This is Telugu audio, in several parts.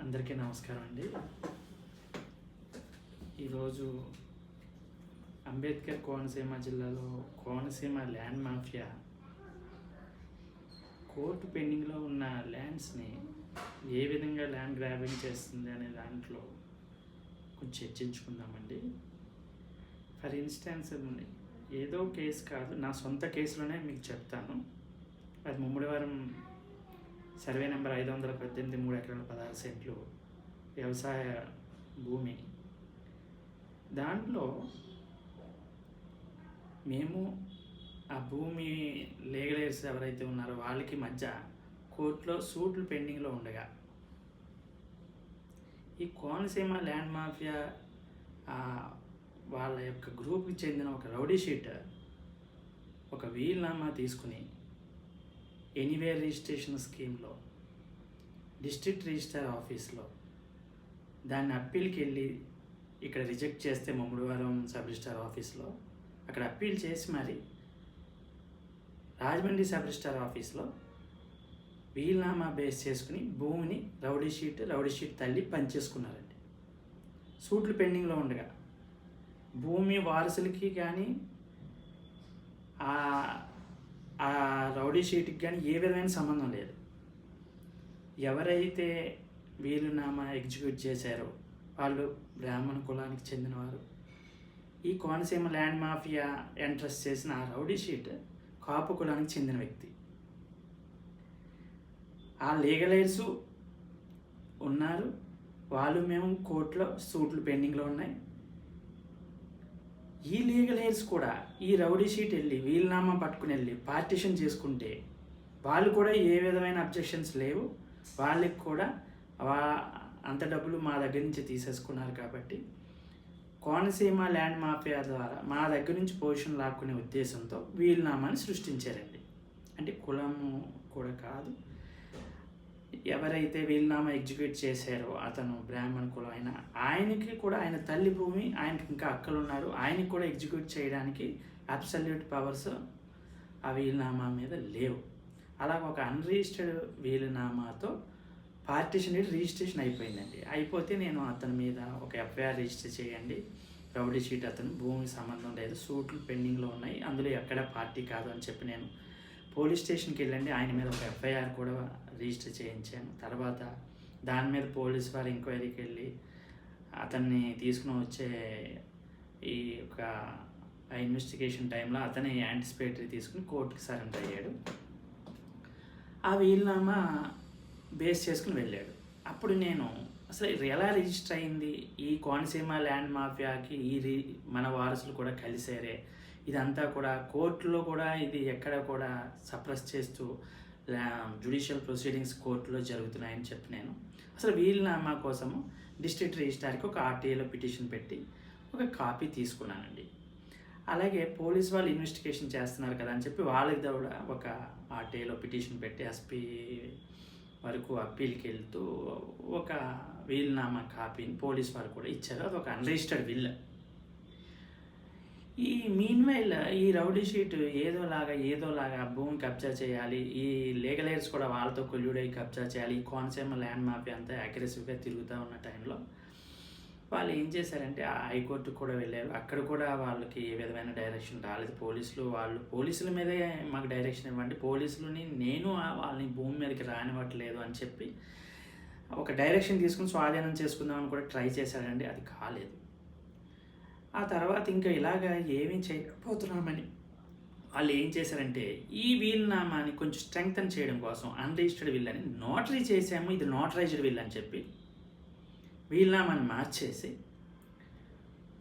అందరికీ నమస్కారం అండి. ఈరోజు అంబేద్కర్ కోనసీమ జిల్లాలో కోనసీమ ల్యాండ్ మాఫియా కోర్టు పెండింగ్లో ఉన్న ల్యాండ్స్ని ఏ విధంగా ల్యాండ్ గ్రాబింగ్ చేస్తుంది అనే దాంట్లో కొంచెం చర్చించుకుందామండి. ఫర్ ఇన్స్టెన్స్ ఏదో కేసు కాదు, నా సొంత కేసులోనే మీకు చెప్తాను. అది ముమ్మడివారం సర్వే నెంబర్ 518 3 ఎకరాల 16 సెంట్లు వ్యవసాయ భూమి. దాంట్లో మేము ఆ భూమి లీగలైజర్స్ ఎవరైతే ఉన్నారో వాళ్ళకి మధ్య కోర్టులో సూట్లు పెండింగ్లో ఉండగా ఈ కోనసీమ ల్యాండ్ మాఫియా వాళ్ళ యొక్క గ్రూప్కి చెందిన ఒక రౌడీ షీటర్ ఒక వీల్నామా తీసుకుని ఎనీవేర్ రిజిస్ట్రేషన్ స్కీమ్లో డిస్ట్రిక్ట్ రిజిస్ట్రార్ ఆఫీస్లో దాన్ని అప్పీల్కి వెళ్ళి ఇక్కడ రిజెక్ట్ చేస్తే ముమ్మడివారం సబ్ రిజిస్ట్రార్ ఆఫీస్లో అక్కడ అప్పీల్ చేసి మరి రాజమండ్రి సబ్ రిజిస్ట్రార్ ఆఫీస్లో వీల్నామా బేస్ చేసుకుని భూమిని రౌడీ షీట్ తల్లి పనిచేసుకున్నారండి. సూట్లు పెండింగ్లో ఉండగా భూమి వారసులకి కానీ ఆ రౌడీ షీట్కి కానీ ఏ విధమైన సంబంధం లేదు. ఎవరైతే వీలునామా ఎగ్జిక్యూట్ చేశారో వాళ్ళు బ్రాహ్మణ కులానికి చెందినవారు. ఈ కోనసీమ ల్యాండ్ మాఫియా ఎంట్రస్ట్ చేసిన ఆ రౌడీ షీట్ కాపు కులానికి చెందిన వ్యక్తి. ఆ లీగలైజర్స్ ఉన్నారు, వాళ్ళు మేము కోర్టులో సూట్లు పెండింగ్లో ఉన్నాయి. ఈ లీగలైజర్స్ కూడా ఈ రౌడీ షీట్ వెళ్ళి వీల్నామా పట్టుకుని వెళ్ళి పార్టిషన్ చేసుకుంటే వాళ్ళు కూడా ఏ విధమైన అబ్జెక్షన్స్ లేవు. వాళ్ళకి కూడా అంత డబ్బులు మా దగ్గర నుంచి తీసేసుకున్నారు. కాబట్టి కోనసీమ ల్యాండ్ మాఫియా ద్వారా మా దగ్గర నుంచి పొజిషన్ లాక్కునే ఉద్దేశంతో వీల్నామాని సృష్టించారండి. అంటే కులము కూడా కాదు, ఎవరైతే వీల్నామా ఎగ్జిక్యూట్ చేశారో అతను బ్రాహ్మణ కులం అయినా ఆయనకి కూడా ఆయన తల్లి భూమి, ఆయనకి ఇంకా అక్కలు ఉన్నారు, ఆయనకి కూడా ఎగ్జిక్యూట్ చేయడానికి అబ్సల్యూట్ పవర్స్ ఆ వీల్నామా మీద లేవు. అలాగ ఒక అన్రిజిస్టర్డ్ వీలునామాతో పార్టిషన్ రిజిస్ట్రేషన్ అయిపోయిందండి. అయిపోతే నేను అతని మీద ఒక ఎఫ్ఐఆర్ రిజిస్టర్ చేయండి, రౌడీ షీట్ అతను భూమి సంబంధం లేదు, సూట్లు పెండింగ్లో ఉన్నాయి, అందులో ఎక్కడ పార్టీ కాదు అని చెప్పి నేను పోలీస్ స్టేషన్కి వెళ్ళండి ఆయన మీద ఒక ఎఫ్ఐఆర్ కూడా రిజిస్టర్ చేయించాను. తర్వాత దాని మీద పోలీస్ వారు ఎంక్వైరీకి వెళ్ళి అతన్ని తీసుకుని వచ్చే ఈ యొక్క ఇన్వెస్టిగేషన్ టైంలో అతనే యాంటిసిపేటరీ తీసుకుని కోర్టుకి సరెండర్ అయ్యాడు. ఆ వీలునామా బేస్ చేసుకుని వెళ్ళాడు. అప్పుడు నేను అసలు ఎలా రిజిస్టర్ అయింది, ఈ కోనసీమ ల్యాండ్ మాఫియాకి మన వారసులు కూడా కలిసారే, ఇదంతా కూడా కోర్టులో కూడా ఇది ఎక్కడ కూడా సప్రెస్ చేస్తూ జ్యుడిషియల్ ప్రొసీడింగ్స్ కోర్టులో జరుగుతున్నాయని చెప్పి నేను అసలు వీలునామా కోసము డిస్ట్రిక్ట్ రిజిస్ట్రార్కి ఒక ఆర్టీఐలో పిటిషన్ పెట్టి ఒక కాపీ తీసుకున్నానండి. అలాగే పోలీస్ వాళ్ళు ఇన్వెస్టిగేషన్ చేస్తున్నారు కదా అని చెప్పి వాళ్ళకి కూడా ఒక ఆర్టీఐలో పిటిషన్ పెట్టి ఎస్పీ వరకు అప్పీల్కి వెళ్తూ ఒక వీలునామా కాపీని పోలీస్ వారు కూడా ఇచ్చారు. అది ఒక అన్రిజిస్టర్డ్ విల్. ఈ మీన్వైల్ ఈ రౌడీ షీట్ ఏదోలాగా భూమి కబ్జా చేయాలి, ఈ లీగలైజర్స్ కూడా వాళ్ళతో కొల్లుడై కబ్జా చేయాలి, ఈ కోనసీమ ల్యాండ్ మాఫియా అంతా అగ్రెసివ్గా తిరుగుతూ ఉన్న టైంలో వాళ్ళు ఏం చేశారంటే ఆ హైకోర్టుకు కూడా వెళ్ళారు. అక్కడ కూడా వాళ్ళకి ఏ విధమైన డైరెక్షన్ రాలేదు. పోలీసుల మీదే మాకు డైరెక్షన్ ఇవ్వండి, పోలీసులని నేను వాళ్ళని భూమి మీదకి రానివ్వట్లేదు అని చెప్పి ఒక డైరెక్షన్ తీసుకుని స్వాధీనం చేసుకుందామని కూడా ట్రై చేశారండి. అది కాలేదు. ఆ తర్వాత ఇంకా ఇలాగా ఏమీ చేయకపోతున్నామని వాళ్ళు ఏం చేశారంటే ఈ వీల్నామాని కొంచెం స్ట్రెంగ్తన్ చేయడం కోసం అన్రిజిస్టర్డ్ విల్ అని నోటరీ చేసాము, ఇది నోటరైజ్డ్ విల్ అని చెప్పి వీల్నామాని మార్చేసి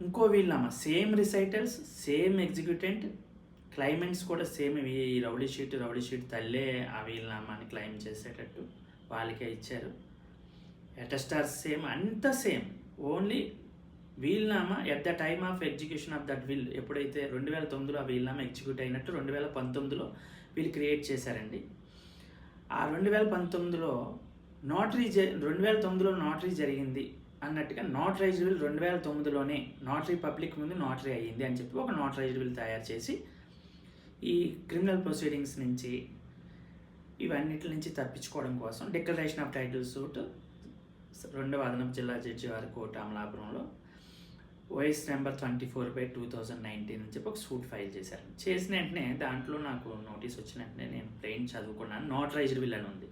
ఇంకో వీల్నామా సేమ్ రిసైటల్స్, సేమ్ ఎగ్జిక్యూటెంట్, క్లైమెంట్స్ కూడా సేమ్. ఈ రౌడీ షీట్ తల్లే ఆ వీల్నామాని క్లైమ్ చేసేటట్టు వాళ్ళకే ఇచ్చారు. అటెస్టార్ సేమ్, అంతా సేమ్. ఓన్లీ వీల్నామా at the time of execution of that will ఎప్పుడైతే 2009లో ఆ వీల్నామా ఎగ్జిక్యూట్ అయినట్టు 2019లో వీళ్ళు క్రియేట్ చేశారండి. ఆ 2019లో 2009లో నోటరీ జరిగింది అన్నట్టుగా నోటరైజ్డ్ విల్ 2009లోనే నోటరీ పబ్లిక్ ముందు నోటరీ అయ్యింది అని చెప్పి ఒక నోటరైజ్డ్ విల్ తయారు చేసి ఈ క్రిమినల్ ప్రొసీడింగ్స్ నుంచి ఇవన్నిటి నుంచి తప్పించుకోవడం కోసం డిక్లరేషన్ ఆఫ్ టైటిల్ సూట్ రెండవ అదనపు జిల్లా జడ్జి వారి కోర్టు అమలాపురంలో OS నెంబర్ 24/2019 అని చెప్పి ఒక సూట్ ఫైల్ చేశారు. చేసిన వెంటనే దాంట్లో నాకు నోటీస్ వచ్చిన వెంటనే నేను ప్లెయిన్ చదువుకున్నాను. నోటరైజ్డ్ విల్ అని ఉంది.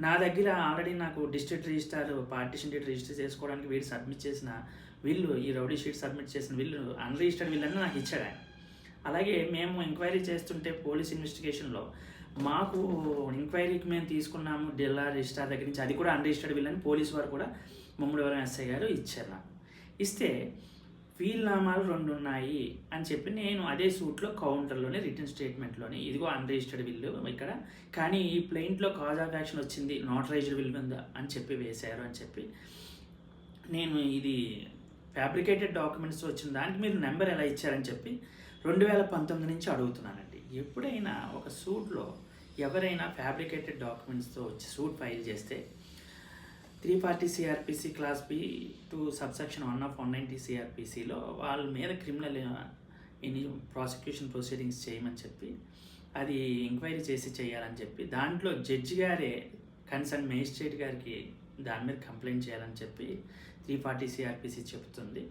నా దగ్గర ఆల్రెడీ నాకు district registrar partition deed register చేసుకోవడానికి వీడు సబ్మిట్ చేసిన విల్లు, ఈ రౌడీ షీట్ సబ్మిట్ చేసిన విల్లు అన్రిజిస్టర్డ్ విల్ అని నాకు ఇచ్చాడు ఆయన. అలాగే మేము ఎంక్వైరీ చేస్తుంటే పోలీస్ ఇన్వెస్టిగేషన్లో మాకు ఎంక్వైరీకి మేము తీసుకున్నాము జిల్లా రిజిస్టార్ దగ్గర నుంచి, అది కూడా అన్రిజిస్టర్డ్ విల్ అని పోలీసు వారు కూడా ముమ్మడివరం ఎస్ఐ గారు ఇచ్చారు నాకు. ఇస్తే వీల్నామాలు 2 ఉన్నాయి అని చెప్పి నేను అదే సూట్లో కౌంటర్లోనే రిటర్న్ స్టేట్మెంట్లోని ఇదిగో అన్రిజిస్టర్డ్ విల్లు ఇక్కడ, కానీ ఈ ప్లెయింట్లో కాజ్ ఆఫ్ యాక్షన్ వచ్చింది నోటరైజ్డ్ విల్ మీద అని చెప్పి వేశారు అని చెప్పి, నేను ఇది ఫ్యాబ్రికేటెడ్ డాక్యుమెంట్స్ వచ్చిన దానికి మీరు నెంబర్ ఎలా ఇచ్చారని చెప్పి 2019 నుంచి అడుగుతున్నానండి. ఎప్పుడైనా ఒక సూట్లో ఎవరైనా ఫ్యాబ్రికేటెడ్ డాక్యుమెంట్స్తో వచ్చి సూట్ ఫైల్ చేస్తే 340 CRPC clause B two subsection 1 of 190 CRPCలో వాళ్ళ మీద క్రిమినల్ ప్రాసిక్యూషన్ ప్రొసీడింగ్స్ చేయమని చెప్పి అది ఎంక్వైరీ చేసి చేయాలని చెప్పి దాంట్లో జడ్జి గారే కన్సర్న్ మేజిస్ట్రేట్ గారికి దాని మీద కంప్లైంట్ చేయాలని చెప్పి 340 CRPC చెప్తుంది.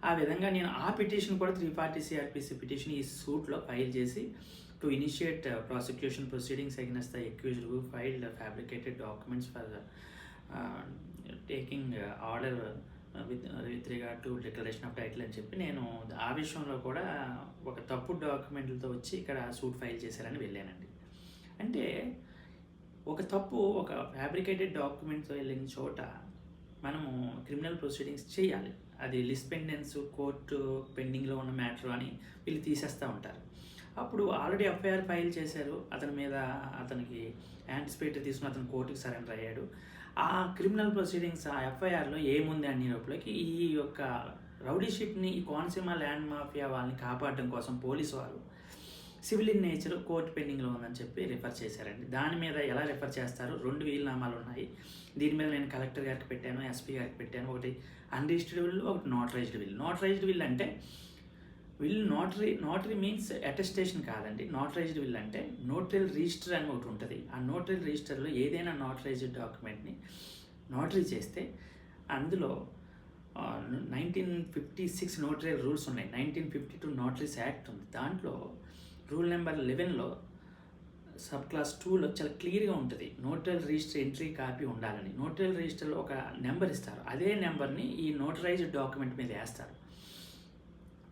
ఆ విధంగా నేను ఆ పిటిషన్ కూడా 340 CRPC పిటిషన్ ఈ సూట్లో ఫైల్ చేసి to initiate prosecution proceedings against the accused who filed fabricated documents for taking order with regard to declaration of title అని చెప్పి నేను ఆ విషయంలో కూడా ఒక తప్పుడు డాక్యుమెంట్లతో వచ్చి ఇక్కడ సూట్ ఫైల్ చేశారని వెళ్ళానండి. అంటే ఒక ఫ్యాబ్రికేటెడ్ డాక్యుమెంట్తో వెళ్ళిన చోట మనము క్రిమినల్ ప్రొసీడింగ్స్ చేయాలి. అది లిస్ట్ పెండెన్స్ కోర్టు పెండింగ్లో ఉన్న మ్యాటర్ అని వీళ్ళు తీసేస్తూ ఉంటారు. అప్పుడు ఆల్రెడీ FIR ఫైల్ చేశారు అతని మీద, అతనికి యాంటిసిపేటరీ తీసుకుని అతను కోర్టుకి సరెండర్ అయ్యాడు. ఆ క్రిమినల్ ప్రొసీడింగ్స్ ఆ FIRలో ఏముంది అన్ని లోపలికి ఈ యొక్క రౌడీ షీట్ని, ఈ కోనసీమ ల్యాండ్ మాఫియా వాళ్ళని కాపాడడం కోసం పోలీసు వారు సివిల్ ఇన్ నేచర్ కోర్టు పెండింగ్లో ఉందని చెప్పి రిఫర్ చేశారండి. దాని మీద ఎలా రిఫర్ చేస్తారు? 2 వీల్నామాలు ఉన్నాయి. దీని మీద నేను కలెక్టర్ గారికి పెట్టాను, SP గారికి పెట్టాను. ఒకటి అన్రిజిస్టర్డ్ విల్, ఒకటి నోటరైజ్డ్ విల్. నోటరైజ్డ్ విల్ అంటే నోటరీ మీన్స్ అటెస్టేషన్ కాదండి. నోటరైజ్డ్ విల్ అంటే నోటరీ రిజిస్టర్ అని ఒకటి ఉంటుంది. ఆ నోటరీ రిజిస్టర్లో ఏదైనా నోటరైజ్డ్ డాక్యుమెంట్ని నోటరీ చేస్తే అందులో 1956 నోటరీ రూల్స్ ఉన్నాయి, 1952 నోటరీస్ యాక్ట్ ఉంది. దాంట్లో రూల్ నెంబర్ 11లో సబ్ క్లాస్ 2లో చాలా క్లియర్గా ఉంటుంది నోటరీ రిజిస్టర్ ఎంట్రీ కాపీ ఉండాలని. నోటరీ రిజిస్టర్లో ఒక నెంబర్ ఇస్తారు, అదే నెంబర్ని ఈ నోటరైజ్డ్ డాక్యుమెంట్ మీద వేస్తారు.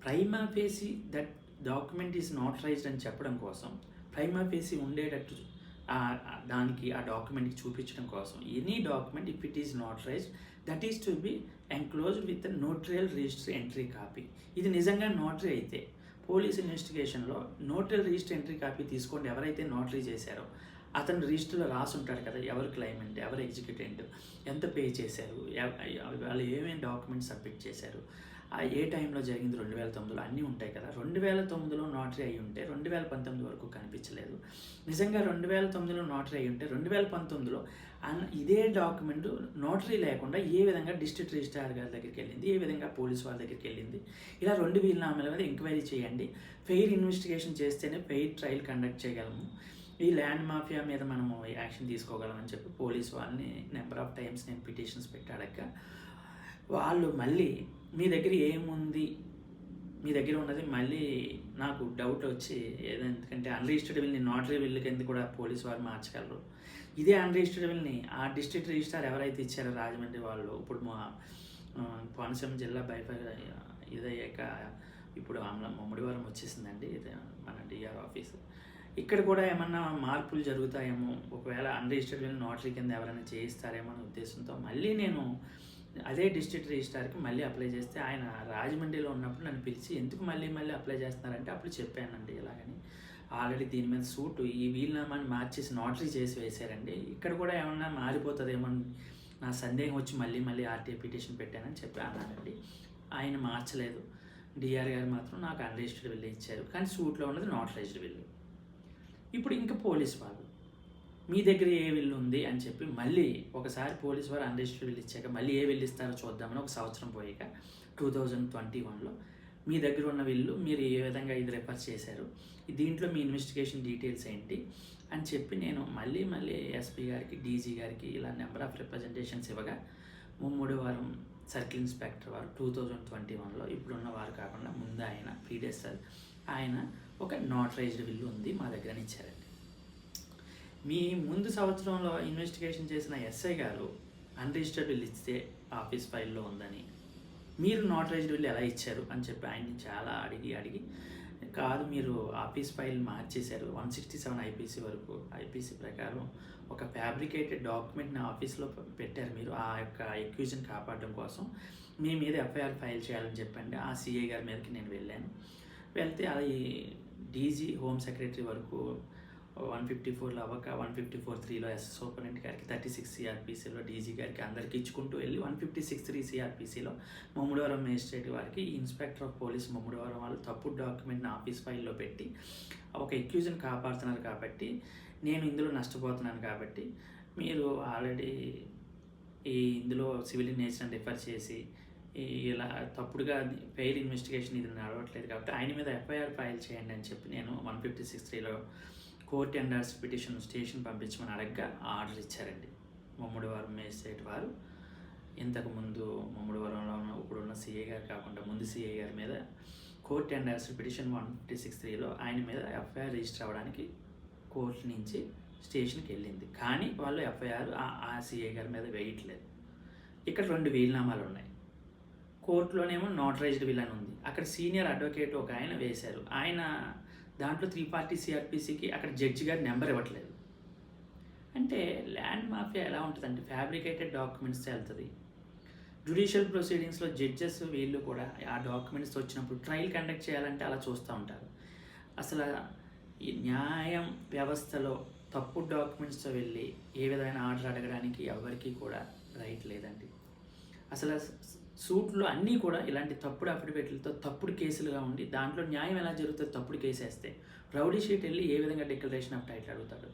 Prima facie that document is notarised అని చెప్పడం కోసం, ప్రైమా ఫేసి ఉండేటట్టు దానికి ఆ డాక్యుమెంట్కి చూపించడం కోసం, any document if it is notarized that is to be enclosed with notarial register entry copy. ఇది నిజంగా నోటరీ అయితే పోలీస్ ఇన్వెస్టిగేషన్లో నోటరీ రిజిస్టర్ ఎంట్రీ కాపీ తీసుకోండి. ఎవరైతే నోటరీ చేశారో అతను రిజిస్టర్లో రాసి ఉంటాడు కదా, ఎవరు క్లైమెంట్, ఎవరు ఎగ్జిక్యూటెంట్, ఎంత పే చేశారు, వాళ్ళు ఏమేమి డాక్యుమెంట్స్ సబ్మిట్ చేశారు, ఏ టైంలో జరిగింది 2009లో అన్నీ ఉంటాయి కదా. 2009లో నోటరీ అయ్యి ఉంటే 2019 వరకు కనిపించలేదు. నిజంగా 2009లో నోటరీ అయ్యి ఉంటే 2019లో ఇదే డాక్యుమెంట్ నోటరీ లేకుండా ఏ విధంగా డిస్ట్రిక్ట్ రిజిస్ట్రార్ గారి దగ్గరికి వెళ్ళింది, ఏ విధంగా పోలీసు వాళ్ళ దగ్గరికి వెళ్ళింది, ఇలా 2 వీల్నామాల మీద ఎంక్వైరీ చేయండి. ఫెయిర్ ఇన్వెస్టిగేషన్ చేస్తేనే ఫెయిర్ ట్రయల్ కండక్ట్ చేయగలము, ఈ ల్యాండ్ మాఫియా మీద మనము యాక్షన్ తీసుకోగలమని చెప్పి పోలీసు వాళ్ళని నెంబర్ ఆఫ్ టైమ్స్ నేను పిటిషన్స్ పెట్టాడక వాళ్ళు మళ్ళీ మీ దగ్గర ఏముంది, మీ దగ్గర ఉన్నది మళ్ళీ నాకు డౌట్ వచ్చి ఎందుకంటే అన్రిజిస్టర్డ్ విల్ని నోటరీ విల్ కింద కూడా పోలీసు వారు మార్చగలరు. ఇదే అన్రిజిస్టర్డ్ విల్ని ఆ డిస్ట్రిక్ట్ రిజిస్ట్రార్ ఎవరైతే ఇచ్చారో రాజమండ్రి వాళ్ళు, ఇప్పుడు మా కోనసీమ జిల్లా ఇదయ్యాక ఇప్పుడు ముమ్మడివరం వచ్చేసిందండి మన DR ఆఫీసు. ఇక్కడ కూడా ఏమన్నా మార్పులు జరుగుతాయేమో, ఒకవేళ అన్రిజిస్టర్డ్ విల్ నోటరీ కింద ఎవరైనా చేయిస్తారేమో అనే ఉద్దేశంతో మళ్ళీ నేను అదే డిస్ట్రిక్ట్ రిజిస్ట్రార్కి మళ్ళీ అప్లై చేస్తే ఆయన రాజమండ్రిలో ఉన్నప్పుడు నన్ను పిలిచి ఎందుకు మళ్ళీ అప్లై చేస్తున్నారంటే అప్పుడు చెప్పానండి ఇలాగని. ఆల్రెడీ దీని మీద సూటు ఈ వీల్నామాని మార్చేసి నోటరీ చేసి వేశారండి, ఇక్కడ కూడా ఏమన్నా మారిపోతుందేమో నా సందేహం వచ్చి మళ్ళీ RTA పిటిషన్ పెట్టానని చెప్పి అన్నానండి. ఆయన మార్చలేదు. DR గారు మాత్రం నాకు అన్రిజిస్టర్డ్ విల్ ఇచ్చారు, కానీ సూట్లో ఉన్నది నోటరైజ్డ్ విల్. ఇప్పుడు ఇంకా పోలీస్ వాళ్ళు మీ దగ్గర ఏ విల్లు ఉంది అని చెప్పి మళ్ళీ ఒకసారి పోలీసు వారు అన్రిజిస్టర్డ్ విల్ ఇచ్చాక మళ్ళీ ఏ విల్లు ఇస్తారో చూద్దామని ఒక సంవత్సరం పోయాక 2021లో మీ దగ్గర ఉన్న విల్లు మీరు ఏ విధంగా ఇది రిఫర్ చేశారు, దీంట్లో మీ ఇన్వెస్టిగేషన్ డీటెయిల్స్ ఏంటి అని చెప్పి నేను మళ్ళీ SP గారికి DG గారికి ఇలా నెంబర్ ఆఫ్ రిప్రజెంటేషన్స్ ఇవ్వగా ముమ్మడివరం సర్కిల్ ఇన్స్పెక్టర్ వారు 2021లో ఇప్పుడున్న వారు కాకుండా ముందు ఆయన ప్రీడెసర్ ఆయన ఒక నోటరైజ్డ్ విల్ ఉంది మా దగ్గర ఇచ్చారండి. మీ ముందు సంవత్సరంలో ఇన్వెస్టిగేషన్ చేసిన ఎస్ఐ గారు అన్రిజిస్టర్డ్ విల్ ఇస్తే ఆఫీస్ ఫైల్లో ఉందని, మీరు నోటరైజ్డ్ విల్ ఎలా ఇచ్చారు అని చెప్పి ఆయన్ని చాలా అడిగి కాదు మీరు ఆఫీస్ ఫైల్ మార్చేశారు 167 ఐపీసీ వరకు, ఐపీసీ ప్రకారం ఒక ఫ్యాబ్రికేటెడ్ డాక్యుమెంట్ని ఆఫీస్లో పెట్టారు మీరు ఆ యొక్క ఎక్యూజన్ కాపాడడం కోసం, మీ మీద ఎఫ్ఐఆర్ ఫైల్ చేయాలని చెప్పండి. ఆ సిఐ గారి మీదకి నేను వెళ్తే అది డీజీ హోమ్ సెక్రటరీ వరకు 154లో అవ్వక 154(3)లో ఎస్ఎస్ సూపరింటెండెంట్ గారికి 36 సిఆర్పిసిలో డీజీ గారికి అందరికి ఇచ్చుకుంటూ వెళ్ళి 156(3) సిఆర్పిసిలో ముమ్మడివరం మేజిస్ట్రేట్ వారికి ఇన్స్పెక్టర్ ఆఫ్ పోలీస్ ముమ్మడివరం వాళ్ళు తప్పుడు డాక్యుమెంట్ని ఆఫీస్ ఫైల్లో పెట్టి ఒక ఎక్యూజన్ కాపాడుతున్నారు కాబట్టి నేను ఇందులో నష్టపోతున్నాను కాబట్టి మీరు ఆల్రెడీ ఇందులో సివిల్ నేచర్ని రిఫర్ చేసి ఇలా తప్పుడుగా ఫెయిల్ ఇన్వెస్టిగేషన్ ఇది నడవట్లేదు కాబట్టి ఆయన మీద ఎఫ్ఐఆర్ ఫైల్ చేయండి అని చెప్పి నేను 156(3)లో కోర్ట్ ఎండార్స్ పిటిషన్ స్టేషన్ పంపించమని అడగగా ఆర్డర్ ఇచ్చారండి ముమ్మడివరం మేజిస్ట్రేట్ వారు. ఇంతకుముందు ముమ్మడివరంలో ఇప్పుడున్న సిఐ గారు కాకుండా ముందు సిఐ గారి మీద కోర్ట్ ఎండార్స్ పిటిషన్ 156(3)లో ఆయన మీద ఎఫ్ఐఆర్ రిజిస్టర్ అవ్వడానికి కోర్టు నుంచి స్టేషన్కి వెళ్ళింది. కానీ వాళ్ళు ఎఫ్ఐఆర్ ఆ సిఐ గారి మీద వేయట్లేదు. ఇక్కడ 2 వీలునామాలు ఉన్నాయి. కోర్టులోనేమో నోటరైజ్డ్ విల్ అని ఉంది, అక్కడ సీనియర్ అడ్వకేట్ ఒక ఆయన వేశారు, ఆయన దాంట్లో 3 పార్టీ సిఆర్పిసికి అక్కడ జడ్జి గారి నెంబర్ ఇవ్వట్లేదు. అంటే ల్యాండ్ మాఫియా ఎలా ఉంటుందంటే ఫ్యాబ్రికేటెడ్ న్యూస్ వెళ్తుంది. జ్యుడిషియల్ ప్రొసీడింగ్స్లో జడ్జెస్ వీళ్ళు కూడా ఆ డాక్యుమెంట్స్ వచ్చినప్పుడు ట్రయల్ కండక్ట్ చేయాలంటే అలా చూస్తూ ఉంటారు. అసలు ఈ న్యాయం వ్యవస్థలో తప్పుడు డాక్యుమెంట్స్తో వెళ్ళి ఏ విధమైన ఆర్డర్ అడగడానికి ఎవరికి కూడా రైట్ లేదండి. అసలు సూట్లో అన్నీ కూడా ఇలాంటి తప్పుడు అఫిడవిట్లతో తప్పుడు కేసులుగా ఉండి దాంట్లో న్యాయం ఎలా జరుగుతుంది, తప్పుడు కేసు వేస్తే రౌడీ షీట్ వెళ్ళి ఏ విధంగా డిక్లరేషన్ ఆఫ్ టైటిల్ అడుగుతాడు.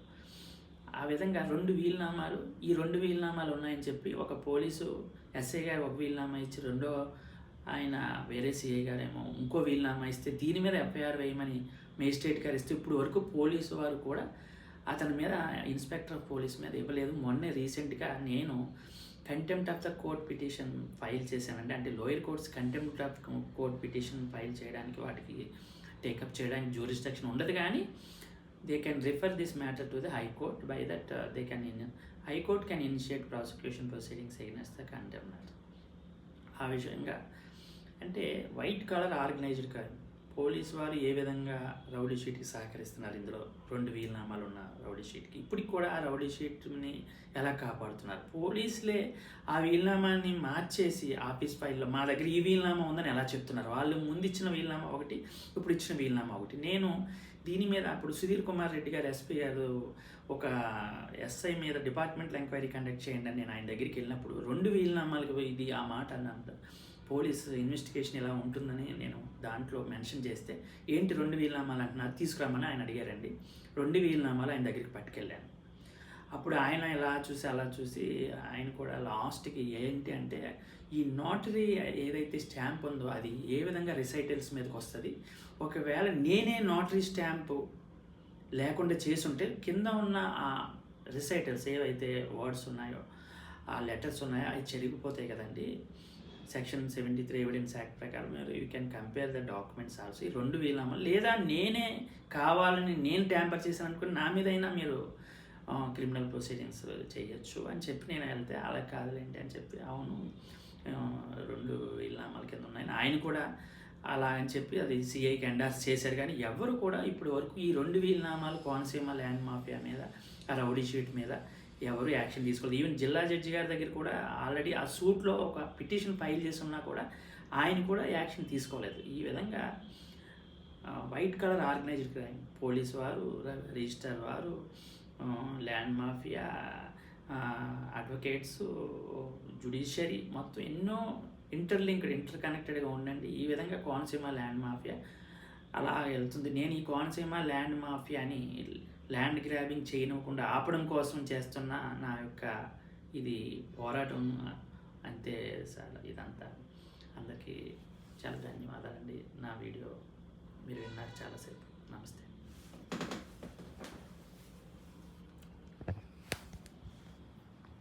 ఆ విధంగా 2 వీలునామాలు ఈ 2 వీలునామాలు ఉన్నాయని చెప్పి ఒక పోలీసు ఎస్ఐ గారు ఒక వీలునామా ఇచ్చి రెండో ఆయన వేరే సిఐ గారేమో ఇంకో వీలునామా ఇస్తే దీని మీద ఎఫ్ఐఆర్ వేయమని మేజిస్ట్రేట్ గారు ఇస్తే ఇప్పుడు వరకు పోలీసు వారు కూడా అతని మీద ఇన్స్పెక్టర్ ఆఫ్ పోలీస్ మీద ఇవ్వలేదు. మొన్నే రీసెంట్గా నేను contempt of the court petition file చేశానండి. అంటే lower courts contempt of court petition file చేయడానికి వాటికి టేకప్ చేయడానికి జ్యూరిస్డిక్షన్ ఉండదు, కానీ they can refer this matter to the high court. By that they can high court can initiate prosecution proceedings against the contempt. ఆ విషయంగా అంటే white colour organised crime police వారు ఏ విధంగా రౌడీ షీట్కి సహకరిస్తున్నారు, ఇందులో 2 వీలునామాలు ఉన్న రౌడీ షీట్కి ఇప్పటికి కూడా ఆ రౌడీ షీట్ని ఎలా కాపాడుతున్నారు. పోలీసులే ఆ వీలునామాని మార్చేసి ఆఫీస్ ఫైల్లో మా దగ్గర ఈ వీలునామా ఉందని ఎలా చెప్తున్నారు. వాళ్ళు ముందు ఇచ్చిన వీలునామా ఒకటి, ఇప్పుడు ఇచ్చిన వీలునామా ఒకటి. నేను దీని మీద అప్పుడు సుధీర్ కుమార్ రెడ్డి గారు ఎస్పీ గారు ఒక ఎస్ఐ మీద డిపార్ట్మెంటల్ ఎంక్వైరీ కండక్ట్ చేయండి అని నేను ఆయన దగ్గరికి వెళ్ళినప్పుడు 2 వీలునామాలకు ఇది ఆ మాట అన్నంత పోలీస్ ఇన్వెస్టిగేషన్ ఎలా ఉంటుందని నేను దాంట్లో మెన్షన్ చేస్తే ఏంటి 2 వీలునామాలు అంటున్నారు తీసుకురామని ఆయన అడిగారండి. 2 వీలునామాలు ఆయన దగ్గరికి పట్టుకెళ్ళాను. అప్పుడు ఆయన ఇలా చూసి అలా చూసి ఆయన కూడా లాస్ట్కి ఏంటి అంటే ఈ నోటరీ ఏదైతే స్టాంప్ ఉందో అది ఏ విధంగా రిసైటల్స్ మీదకి వస్తుంది, ఒకవేళ నేనే నోటరీ స్టాంపు లేకుండా చేసుంటే కింద ఉన్న ఆ రిసైటల్స్ ఏవైతే వర్డ్స్ ఉన్నాయో ఆ లెటర్స్ ఉన్నాయో అవి చెరిగిపోతాయి కదండి. సెక్షన్ 73 ఎవిడెన్స్ యాక్ట్ ప్రకారం you can compare the documents also. ఈ 2 వీలునామాలు లేదా నేనే కావాలని నేను ట్యాంపర్ చేశాను అనుకుని నా మీదైనా మీరు క్రిమినల్ ప్రొసీడింగ్స్ చేయొచ్చు అని చెప్పి నేను వెళ్తే అలా కాదులేంటి అని చెప్పి అవును 2 వీలునామాల కింద ఉన్నాయి ఆయన కూడా అలా అని చెప్పి అది సిఐకి ఎండార్స్ చేశారు. కానీ ఎవరు కూడా ఇప్పుడు వరకు ఈ 2 వీలునామాలు కోనసీమ ల్యాండ్ మాఫియా మీద ఆ రౌడీ షీట్ మీద ఎవరు యాక్షన్ తీసుకోలేదు. ఈవెన్ జిల్లా జడ్జి గారి దగ్గర కూడా ఆల్రెడీ ఆ సూట్లో ఒక పిటిషన్ ఫైల్ చేసి ఉన్నా కూడా ఆయన కూడా యాక్షన్ తీసుకోలేదు. ఈ విధంగా white colour organised crime police వారు, రిజిస్టర్ వారు, ల్యాండ్ మాఫియా, అడ్వకేట్స్, జ్యుడిషియరీ మొత్తం ఎన్నో ఇంటర్ కనెక్టెడ్గా ఉండండి. ఈ విధంగా కోనసీమ ల్యాండ్ మాఫియా అలా వెళ్తుంది. నేను ఈ కోనసీమ ల్యాండ్ మాఫియాని ల్యాండ్ గ్రాబింగ్ చేయనివ్వకుండా ఆపడం కోసం చేస్తున్న నా యొక్క ఇది పోరాటం అంతే సార్. ఇదంతా అందరికీ చాలా ధన్యవాదాలండి. నా వీడియో మీరు విన్నారు చాలాసేపు. నమస్తే.